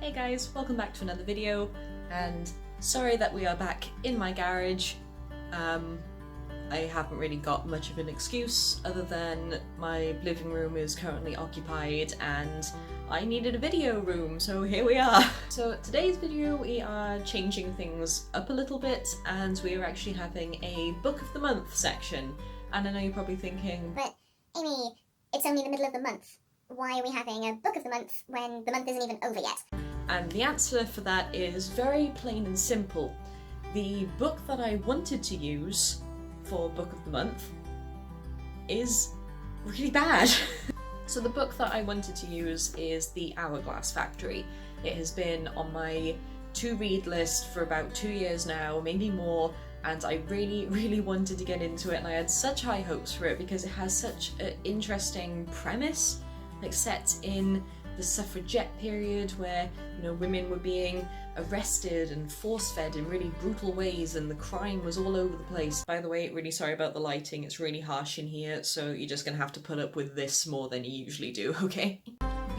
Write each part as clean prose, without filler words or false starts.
Hey guys, welcome back to another video, and sorry that we are back in my garage. I haven't really got much of an excuse other than my living room is currently occupied and I needed a video room, so here we are. So today's video we are changing things up a little bit and we are actually having a book of the month section. And I know you're probably thinking, but Amy, it's only the middle of the month. Why are we having a book of the month when the month isn't even over yet? and the answer for that is very plain and simple. The book that I wanted to use for book of the month is really bad. So the book that I wanted to use is The Hourglass Factory. It has been on my to-read list for about 2 years now, maybe more, and I really wanted to get into it, and I had such high hopes for it because it has such an interesting premise, like set in the suffragette period where, you know, women were being arrested and force-fed in really brutal ways and the crime was all over the place. By the way, really sorry about the lighting, it's really harsh in here, so you're just gonna have to put up with this more than you usually do, okay?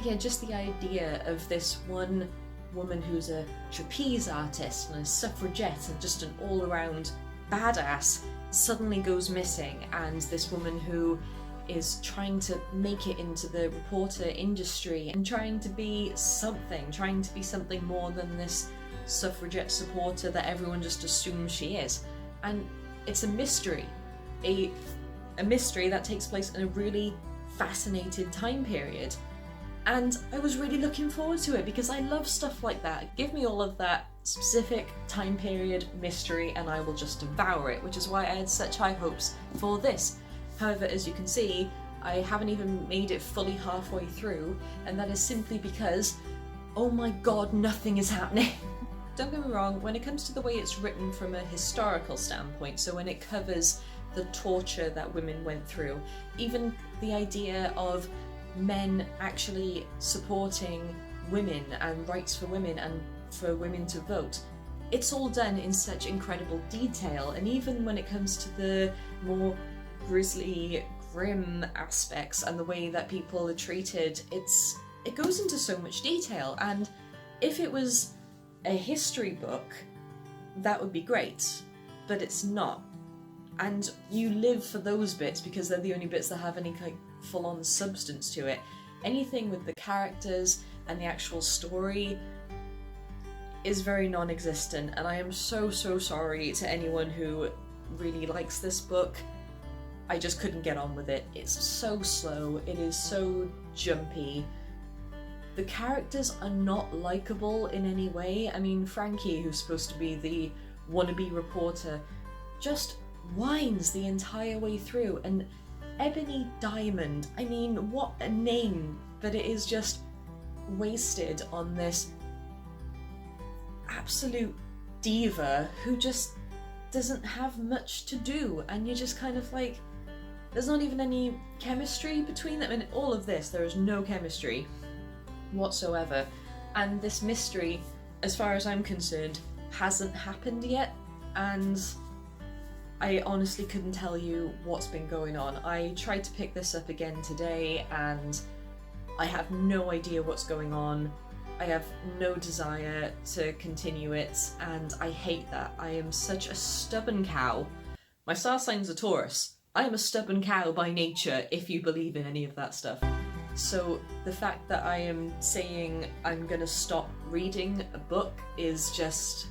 Yeah, just the idea of this one woman who's a trapeze artist and a suffragette and just an all-around badass suddenly goes missing, and this woman who is trying to make it into the reporter industry and trying to be something more than this suffragette supporter that everyone just assumes she is. And it's a mystery. A mystery that takes place in a really fascinating time period. And I was really looking forward to it because I love stuff like that. Give me all of that specific time period mystery and I will just devour it, which is why I had such high hopes for this. However, as you can see, I haven't even made it fully halfway through, and that is simply because, oh my god, nothing is happening. Don't get me wrong, when it comes to the way it's written from a historical standpoint, so when it covers the torture that women went through, even the idea of men actually supporting women and rights for women and for women to vote, it's all done in such incredible detail. And even when it comes to the more grisly, grim aspects and the way that people are treated, it goes into so much detail. And if it was a history book, that would be great, but it's not. And you live for those bits because they're the only bits that have any kind of full-on substance to it. Anything with the characters and the actual story is very non-existent, and I am so sorry to anyone who really likes this book. I just couldn't get on with it. It's so slow, it is so jumpy. The characters are not likeable in any way. I mean, Frankie, who's supposed to be the wannabe reporter, just whines the entire way through, and Ebony Diamond, I mean, what a name, but it is just wasted on this absolute diva who just doesn't have much to do, and you're just kind of like, there's not even any chemistry between them. In all of this, there is no chemistry whatsoever, and this mystery, as far as I'm concerned, hasn't happened yet, and I honestly couldn't tell you what's been going on. I tried to pick this up again today and I have no idea what's going on. I have no desire to continue it, and I hate that. I am such a stubborn cow. My star sign's a Taurus. I am a stubborn cow by nature, if you believe in any of that stuff. So the fact that I am saying I'm gonna stop reading a book is just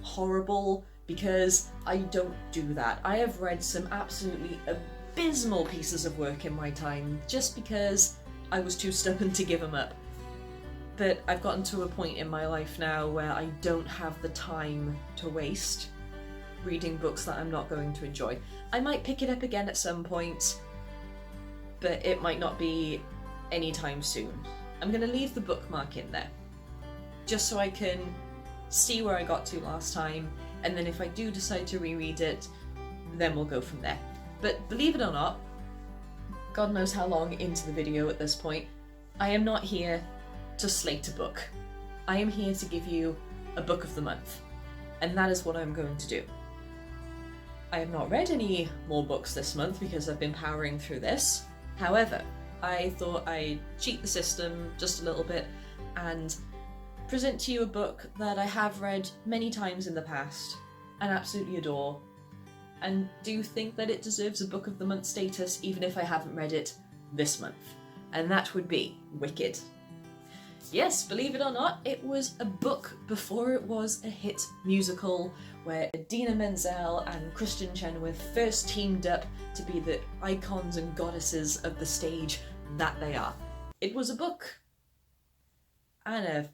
horrible, because I don't do that. I have read some absolutely abysmal pieces of work in my time just because I was too stubborn to give them up. But I've gotten to a point in my life now where I don't have the time to waste reading books that I'm not going to enjoy. I might pick it up again at some point, but it might not be anytime soon. I'm going to leave the bookmark in there, just so I can see where I got to last time, and then if I do decide to reread it, then we'll go from there. But believe it or not, God knows how long into the video at this point, I am not here to slate a book. I am here to give you a book of the month, and that is what I'm going to do. I have not read any more books this month because I've been powering through this. However, I thought I'd cheat the system just a little bit and present to you a book that I have read many times in the past and absolutely adore, and do think that it deserves a Book of the Month status even if I haven't read it this month. And that would be Wicked. Yes, believe it or not, it was a book before it was a hit musical where Idina Menzel and Kristen Chenoweth first teamed up to be the icons and goddesses of the stage that they are. It was a book. And a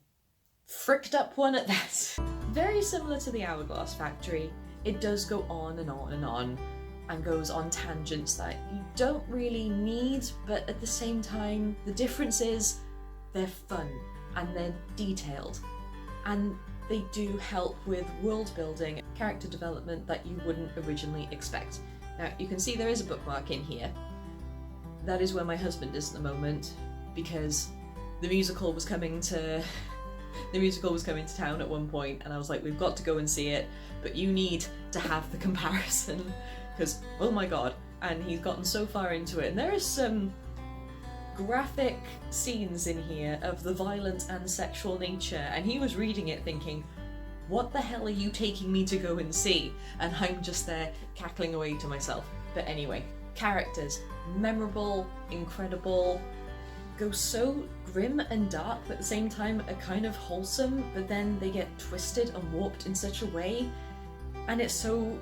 fricked up one at that. Very similar to The Hourglass Factory, it does go on and on and on, and goes on tangents that you don't really need, but at the same time, the difference is they're fun and they're detailed, and they do help with world building, character development that you wouldn't originally expect. Now you can see there is a bookmark in here. That is where my husband is at the moment, because the musical was coming to town at one point, and I was like, we've got to go and see it, but you need to have the comparison, because oh my god. And he's gotten so far into it, and there is some graphic scenes in here of the violent and sexual nature, and he was reading it thinking, what the hell are you taking me to go and see? And I'm just there cackling away to myself. But anyway, characters, memorable, incredible, go so grim and dark, but at the same time are kind of wholesome, but then they get twisted and warped in such a way, and it's so...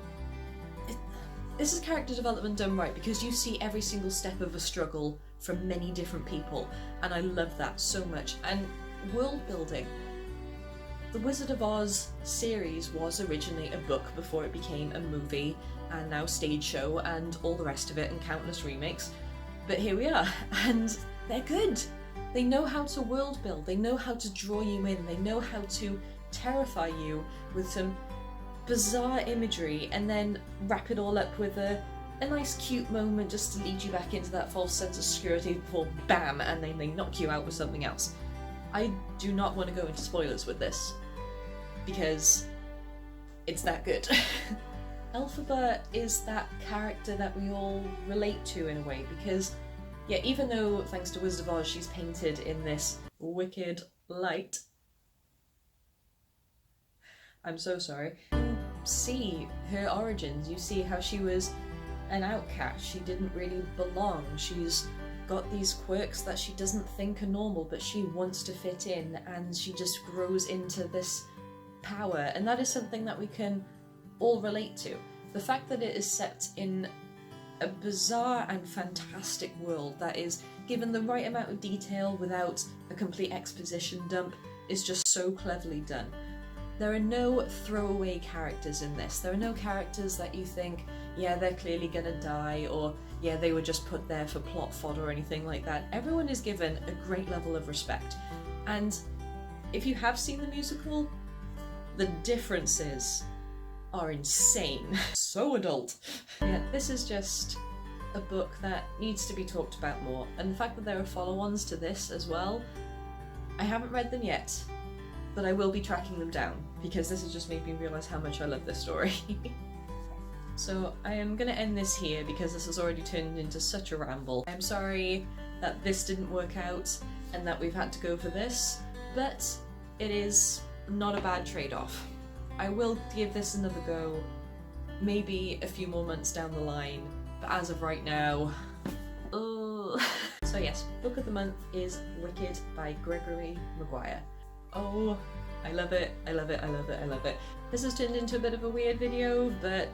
This is character development done right, because you see every single step of a struggle from many different people, and I love that so much. And world building. The Wizard of Oz series was originally a book before it became a movie, and now stage show and all the rest of it, and countless remakes. But here we are, and they're good. They know how to world build, they know how to draw you in, they know how to terrify you with some bizarre imagery, and then wrap it all up with a nice cute moment just to lead you back into that false sense of security before BAM, and then they knock you out with something else. I do not want to go into spoilers with this, because it's that good. Elphaba is that character that we all relate to in a way, because yeah, even though thanks to Wizard of Oz she's painted in this wicked light, I'm so sorry, you see her origins, you see how she was an outcast, she didn't really belong, she's got these quirks that she doesn't think are normal, but she wants to fit in, and she just grows into this power, and that is something that we can all relate to. The fact that it is set in a bizarre and fantastic world that is given the right amount of detail without a complete exposition dump is just so cleverly done. There are no throwaway characters in this. There are no characters that you think, yeah, they're clearly gonna die, or yeah, they were just put there for plot fodder or anything like that. Everyone is given a great level of respect. And if you have seen the musical, the differences are insane. So adult. Yeah, this is just a book that needs to be talked about more. And the fact that there are follow-ons to this as well, I haven't read them yet, but I will be tracking them down, because this has just made me realise how much I love this story. So I am going to end this here, because this has already turned into such a ramble. I'm sorry that this didn't work out and that we've had to go for this, but it is not a bad trade-off. I will give this another go, maybe a few more months down the line, but as of right now, ugh. So yes, Book of the Month is Wicked by Gregory Maguire. Oh, I love it, I love it, I love it, I love it. This has turned into a bit of a weird video, but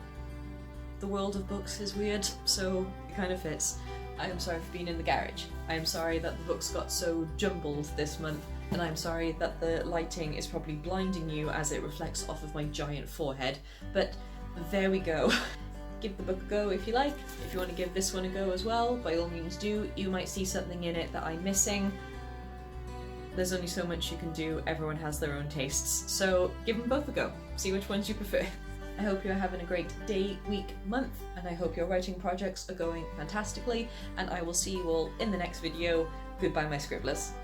the world of books is weird, so it kind of fits. I am sorry for being in the garage. I am sorry that the books got so jumbled this month, and I'm sorry that the lighting is probably blinding you as it reflects off of my giant forehead, but there we go. Give the book a go if you like. If you want to give this one a go as well, by all means do. You might see something in it that I'm missing. There's only so much you can do, everyone has their own tastes, so give them both a go. See which ones you prefer. I hope you're having a great day, week, month, and I hope your writing projects are going fantastically, and I will see you all in the next video. Goodbye, my scribblers.